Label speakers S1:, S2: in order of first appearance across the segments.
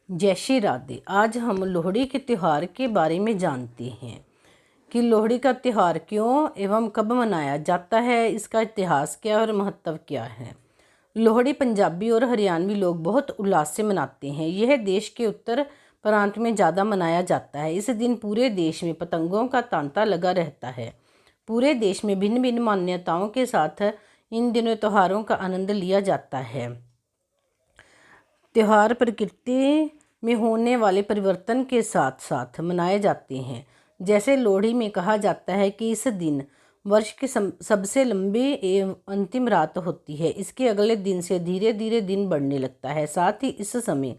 S1: जय श्री राधे। आज हम लोहड़ी के त्यौहार के बारे में जानते हैं कि लोहड़ी का त्यौहार क्यों एवं कब मनाया जाता है, इसका इतिहास क्या और महत्व क्या है। लोहड़ी पंजाबी और हरियाणवी लोग बहुत उल्लास से मनाते हैं। यह देश के उत्तर प्रांत में ज़्यादा मनाया जाता है। इस दिन पूरे देश में पतंगों का तांता लगा रहता है। पूरे देश में भिन्न भिन्न मान्यताओं के साथ इन दिनों त्योहारों का आनंद लिया जाता है। त्यौहार प्रकृति में होने वाले परिवर्तन के साथ साथ मनाए जाते हैं। जैसे लोहड़ी में कहा जाता है कि इस दिन वर्ष की सबसे लंबी एवं अंतिम रात होती है। इसके अगले दिन से धीरे धीरे दिन बढ़ने लगता है। साथ ही इस समय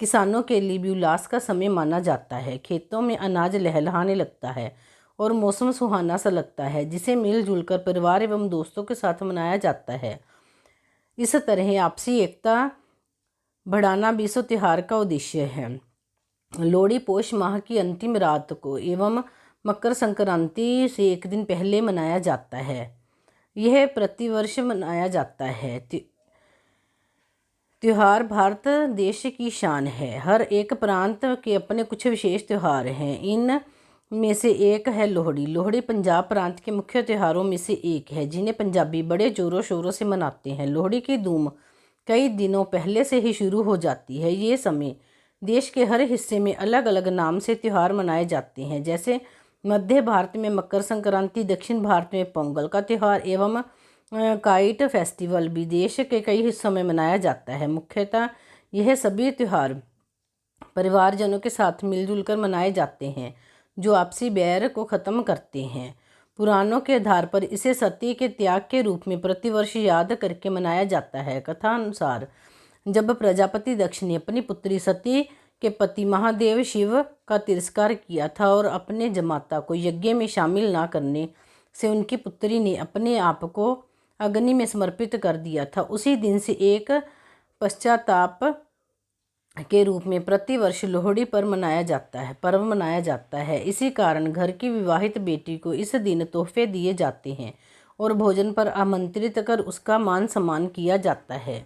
S1: किसानों के लिए भी उल्लास का समय माना जाता है। खेतों में अनाज लहलहाने लगता है और मौसम सुहाना सा लगता है, जिसे मिलजुल कर परिवार एवं दोस्तों के साथ मनाया जाता है। इस तरह आपसी एकता बढ़ाना भी इस त्यौहार का उद्देश्य है। लोहड़ी पौष माह की अंतिम रात को एवं मकर संक्रांति से एक दिन पहले मनाया जाता है। यह प्रतिवर्ष मनाया जाता है। त्यौहार भारत देश की शान है। हर एक प्रांत के अपने कुछ विशेष त्यौहार हैं। इन में से एक है लोहड़ी। लोहड़ी पंजाब प्रांत के मुख्य त्योहारों में से एक है, जिन्हें पंजाबी बड़े जोरों शोरों से मनाते हैं। लोहड़ी की धूम कई दिनों पहले से ही शुरू हो जाती है। ये समय देश के हर हिस्से में अलग अलग नाम से त्यौहार मनाए जाते हैं। जैसे मध्य भारत में मकर संक्रांति, दक्षिण भारत में पोंगल का त्यौहार एवं काइट फेस्टिवल भी देश के कई हिस्सों में मनाया जाता है। मुख्यतः यह सभी त्यौहार परिवारजनों के साथ मिलजुल कर मनाए जाते हैं, जो आपसी बैर को ख़त्म करते हैं। पुराणों के आधार पर इसे सती के त्याग के रूप में प्रतिवर्ष याद करके मनाया जाता है। कथा अनुसार जब प्रजापति दक्ष ने अपनी पुत्री सती के पति महादेव शिव का तिरस्कार किया था और अपने जमाता को यज्ञ में शामिल ना करने से उनकी पुत्री ने अपने आप को अग्नि में समर्पित कर दिया था, उसी दिन से एक पश्चाताप के रूप में प्रतिवर्ष लोहड़ी पर्व मनाया जाता है। इसी कारण घर की विवाहित बेटी को इस दिन तोहफे दिए जाते हैं और भोजन पर आमंत्रित कर उसका मान सम्मान किया जाता है।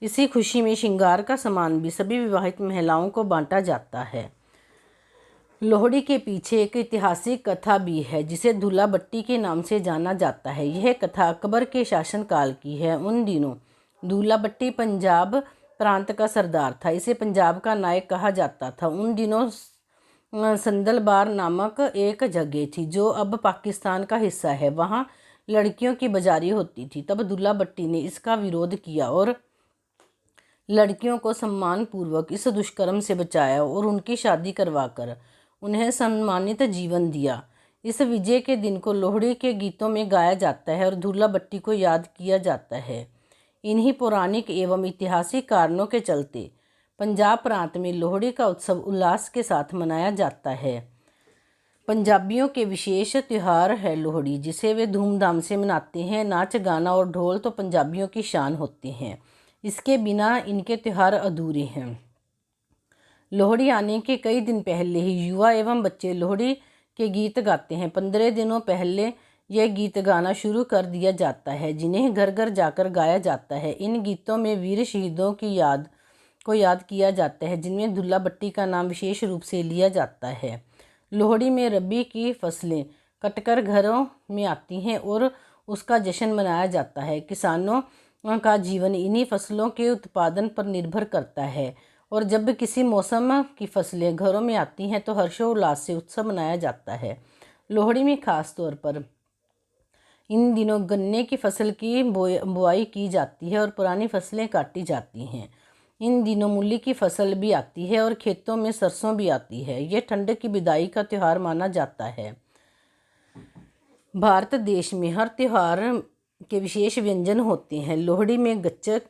S1: इसी खुशी में श्रृंगार का सामान भी सभी विवाहित महिलाओं को बांटा जाता है। लोहड़ी के पीछे एक ऐतिहासिक कथा भी है, जिसे दूल्हा भट्टी के नाम से जाना जाता है। यह कथा अकबर के शासनकाल की है। उन दिनों दूल्हा भट्टी पंजाब प्रांत का सरदार था। इसे पंजाब का नायक कहा जाता था। उन दिनों संदलबार नामक एक जगह थी, जो अब पाकिस्तान का हिस्सा है। वहाँ लड़कियों की बाजारी होती थी। तब दूल्हा भट्टी ने इसका विरोध किया और लड़कियों को सम्मानपूर्वक इस दुष्कर्म से बचाया और उनकी शादी करवाकर उन्हें सम्मानित जीवन दिया। इस विजय के दिन को लोहड़ी के गीतों में गाया जाता है और दूल्हा भट्टी को याद किया जाता है। इन्हीं पौराणिक एवं ऐतिहासिक कारणों के चलते पंजाब प्रांत में लोहड़ी का उत्सव उल्लास के साथ मनाया जाता है। पंजाबियों के विशेष त्यौहार है लोहड़ी, जिसे वे धूमधाम से मनाते हैं। नाच गाना और ढोल तो पंजाबियों की शान होते हैं। इसके बिना इनके त्यौहार अधूरे हैं। लोहड़ी आने के कई दिन पहले ही युवा एवं बच्चे लोहड़ी के गीत गाते हैं। 15 दिनों पहले यह गीत गाना शुरू कर दिया जाता है, जिन्हें घर घर जाकर गाया जाता है। इन गीतों में वीर शहीदों की याद किया जाता है, जिनमें दूल्हा भट्टी का नाम विशेष रूप से लिया जाता है। लोहड़ी में रबी की फसलें कटकर घरों में आती हैं और उसका जश्न मनाया जाता है। किसानों का जीवन इन्हीं फसलों के उत्पादन पर निर्भर करता है और जब किसी मौसम की फसलें घरों में आती हैं तो हर्षोल्लास से उत्सव मनाया जाता है। लोहड़ी में खास तौर पर इन दिनों गन्ने की फसल की बुआई की जाती है और पुरानी फसलें काटी जाती हैं। इन दिनों मूली की फसल भी आती है और खेतों में सरसों भी आती है। यह ठंड की विदाई का त्यौहार माना जाता है। भारत देश में हर त्यौहार के विशेष व्यंजन होते हैं। लोहड़ी में गच्चक,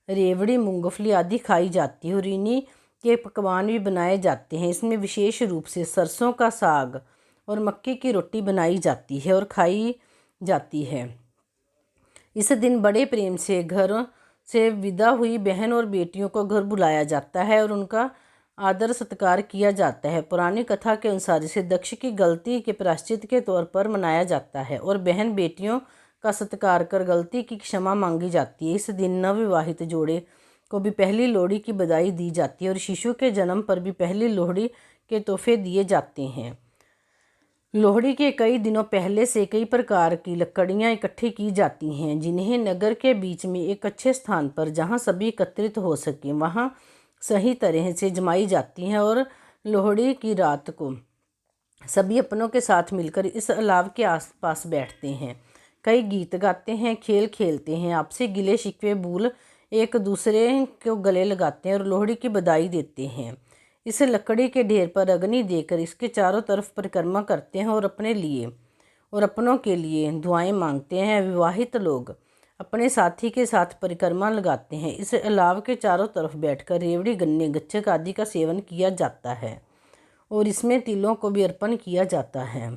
S1: रेवड़ी, मूंगफली आदि खाई जाती है और इन्हीं के पकवान भी बनाए जाते हैं। इसमें विशेष रूप से सरसों का साग और मक्की की रोटी बनाई जाती है और खाई जाती है। इस दिन बड़े प्रेम से घर से विदा हुई बहन और बेटियों को घर बुलाया जाता है और उनका आदर सत्कार किया जाता है। पुरानी कथा के अनुसार इसे दक्ष की गलती के प्रायश्चित के तौर पर मनाया जाता है और बहन बेटियों का सत्कार कर गलती की क्षमा मांगी जाती है। इस दिन नवविवाहित जोड़े को भी पहली लोहड़ी की बधाई दी जाती है और शिशु के जन्म पर भी पहली लोहड़ी के तोहफे दिए जाते हैं। लोहड़ी के कई दिनों पहले से कई प्रकार की लकड़ियाँ इकट्ठी की जाती हैं, जिन्हें नगर के बीच में एक अच्छे स्थान पर, जहाँ सभी एकत्रित हो सकें, वहाँ सही तरह से जमाई जाती हैं और लोहड़ी की रात को सभी अपनों के साथ मिलकर इस अलाव के आसपास बैठते हैं। कई गीत गाते हैं, खेल खेलते हैं, आपसे गिले शिकवे भूल एक दूसरे को गले लगाते हैं और लोहड़ी की बधाई देते हैं। इस लकड़ी के ढेर पर अग्नि देकर इसके चारों तरफ परिक्रमा करते हैं और अपने लिए और अपनों के लिए दुआएं मांगते हैं। विवाहित लोग अपने साथी के साथ परिक्रमा लगाते हैं। इस अलाव के चारों तरफ बैठकर रेवड़ी, गन्ने, गच्चक आदि का सेवन किया जाता है और इसमें तिलों को भी अर्पण किया जाता है।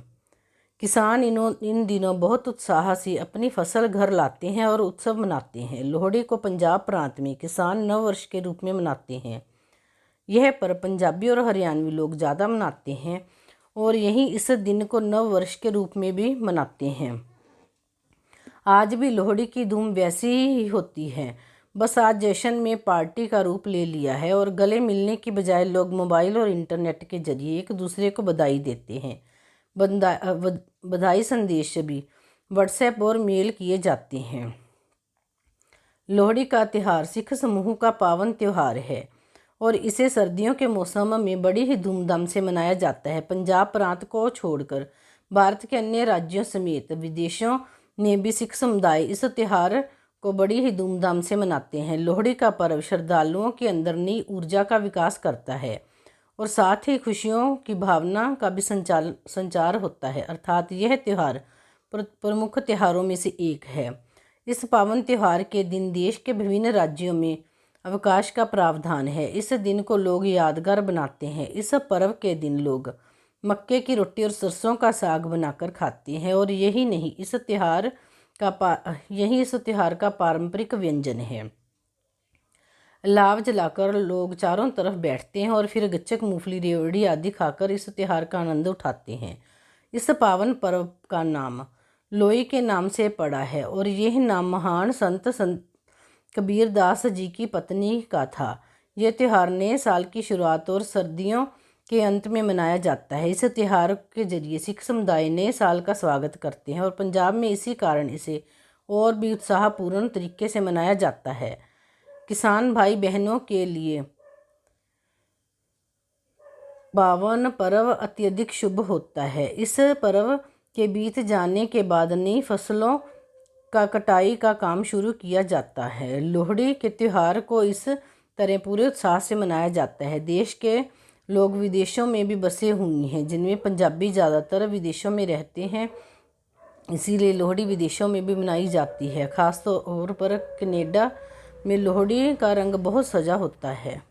S1: किसान इन दिनों बहुत उत्साह से अपनी फसल घर लाते हैं और उत्सव मनाते हैं। लोहड़ी को पंजाब प्रांत में किसान नव वर्ष के रूप में मनाते हैं। यह पर्व पंजाबी और हरियाणवी लोग ज़्यादा मनाते हैं और यही इस दिन को नव वर्ष के रूप में भी मनाते हैं। आज भी लोहड़ी की धूम वैसी ही होती है, बस आज जश्न में पार्टी का रूप ले लिया है और गले मिलने की बजाय लोग मोबाइल और इंटरनेट के जरिए एक दूसरे को बधाई देते हैं। बधाई संदेश भी व्हाट्सएप और मेल किए जाते हैं। लोहड़ी का त्यौहार सिख समूह का पावन त्यौहार है और इसे सर्दियों के मौसम में बड़ी ही धूमधाम से मनाया जाता है। पंजाब प्रांत को छोड़कर भारत के अन्य राज्यों समेत विदेशों में भी सिख समुदाय इस त्यौहार को बड़ी ही धूमधाम से मनाते हैं। लोहड़ी का पर्व श्रद्धालुओं के अंदर नई ऊर्जा का विकास करता है और साथ ही खुशियों की भावना का भी संचार होता है, अर्थात यह त्यौहार प्रमुख त्योहारों में से एक है। इस पावन त्यौहार के दिन देश के विभिन्न राज्यों में अवकाश का प्रावधान है। इस दिन को लोग यादगार बनाते हैं। इस पर्व के दिन लोग मक्के की रोटी और सरसों का साग बनाकर खाते हैं और यही नहीं, इस त्यौहार का पारंपरिक व्यंजन है। लाव जलाकर लोग चारों तरफ बैठते हैं और फिर गच्चक, मूंगफली, रेवड़ी आदि खाकर इस त्यौहार का आनंद उठाते हैं। इस पावन पर्व का नाम लोई के नाम से पड़ा है और यह नाम महान संत कबीर दास जी की पत्नी का था। यह त्यौहार नए साल की शुरुआत और सर्दियों के अंत में मनाया जाता है। इस त्यौहार के जरिए सिख समुदाय नए साल का स्वागत करते हैं और पंजाब में इसी कारण इसे और भी उत्साहपूर्ण तरीके से मनाया जाता है। किसान भाई बहनों के लिए पावन पर्व अत्यधिक शुभ होता है। इस पर्व के बीत जाने के बाद नई फसलों का कटाई का काम शुरू किया जाता है। लोहड़ी के त्यौहार को इस तरह पूरे उत्साह से मनाया जाता है। देश के लोग विदेशों में भी बसे हुए हैं, जिनमें पंजाबी ज़्यादातर विदेशों में रहते हैं, इसीलिए लोहड़ी विदेशों में भी मनाई जाती है। ख़ास तौर पर कनाडा में लोहड़ी का रंग बहुत सजा होता है।